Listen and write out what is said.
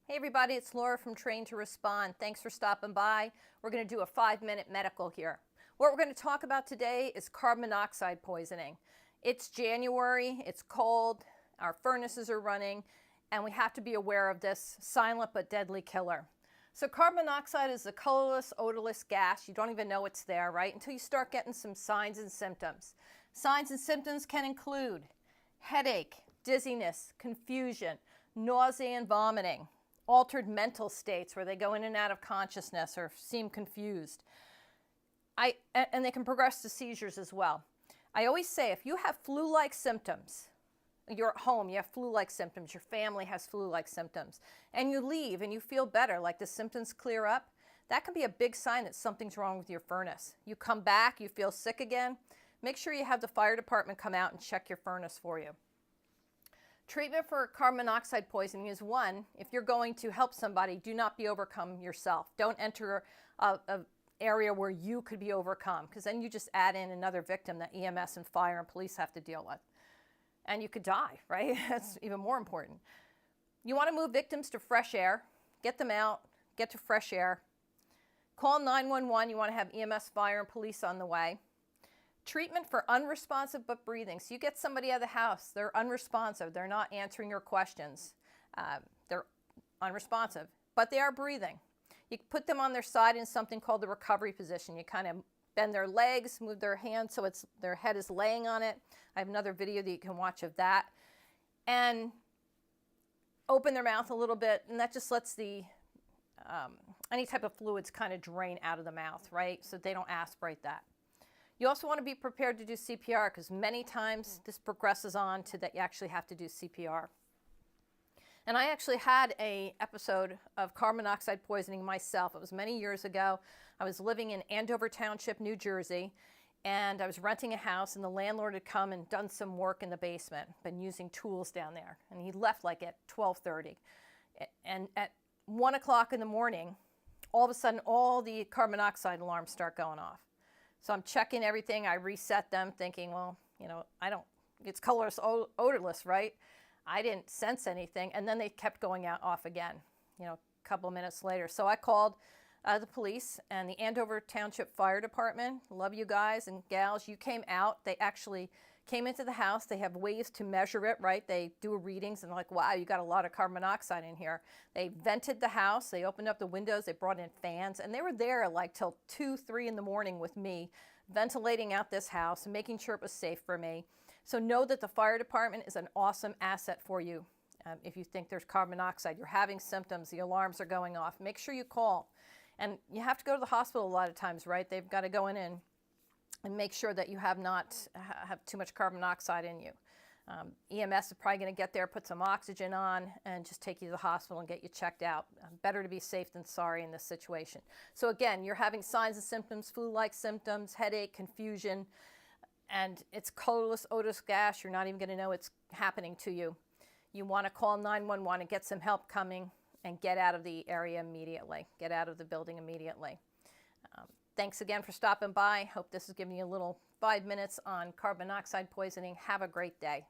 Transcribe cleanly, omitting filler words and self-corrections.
Hey everybody, it's Laura from Train to Respond. Thanks for stopping by. We're going to do a 5-minute medical here. What we're going to talk about today is carbon monoxide poisoning. It's January, it's cold, our furnaces are running, and we have to be aware of this silent but deadly killer. So carbon monoxide is a colorless, odorless gas. You don't even know it's there, right? Until you start getting some signs and symptoms. Signs and symptoms can include headache, dizziness, confusion, nausea and vomiting, altered mental states where they go in and out of consciousness or seem confused. And they can progress to seizures as well. I always say if you have flu-like symptoms, you're at home, you have flu-like symptoms, your family has flu-like symptoms, and you leave and you feel better, like the symptoms clear up, that can be a big sign that something's wrong with your furnace. You come back, you feel sick again, make sure you have the fire department come out and check your furnace for you. Treatment for carbon monoxide poisoning is one, if you're going to help somebody, do not be overcome yourself. Don't enter an area where you could be overcome, because then you just add in another victim that EMS and fire and police have to deal with. And you could die, right? That's even more important. You want to move victims to fresh air, get them out, get to fresh air. Call 911, you want to have EMS, fire, and police on the way. Treatment for unresponsive but breathing. So you get somebody out of the house, they're unresponsive, they're not answering your questions. They're unresponsive, but they are breathing. You put them on their side in something called the recovery position. You kind of bend their legs, move their hands so their head is laying on it. I have another video that you can watch of that. And open their mouth a little bit, and that just lets any type of fluids kind of drain out of the mouth, right? So they don't aspirate that. You also want to be prepared to do CPR, because many times this progresses on to that you actually have to do CPR. And I actually had an episode of carbon monoxide poisoning myself. It was many years ago. I was living in Andover Township, New Jersey, and I was renting a house, and the landlord had come and done some work in the basement, been using tools down there. And he left like at 12:30. And at 1 o'clock in the morning, all of a sudden, all the carbon monoxide alarms start going off. So I'm checking everything. I reset them thinking, well, it's colorless, odorless, right? I didn't sense anything. And then they kept going off again, a couple of minutes later. So I called the police and the Andover Township Fire Department. Love you guys and gals. You came out. They actually came into the house. They have ways to measure it, right? They do readings and like, wow, you got a lot of carbon monoxide in here. They vented the house. They opened up the windows. They brought in fans, and they were there like till 2, 3 in the morning with me, ventilating out this house and making sure it was safe for me. So know that the fire department is an awesome asset for you. If you think there's carbon monoxide, you're having symptoms, the alarms are going off, make sure you call. And you have to go to the hospital a lot of times, right? They've got to go in and make sure that you have not have too much carbon monoxide in you. EMS is probably going to get there, put some oxygen on, and just take you to the hospital and get you checked out. Better to be safe than sorry in this situation. So again, you're having signs and symptoms, flu-like symptoms, headache, confusion, and it's colorless, odorless gas. You're not even going to know it's happening to you. You want to call 911 and get some help coming and get out of the area immediately. Get out of the building immediately. Thanks again for stopping by. Hope this has given you a little 5 minutes on carbon monoxide poisoning. Have a great day.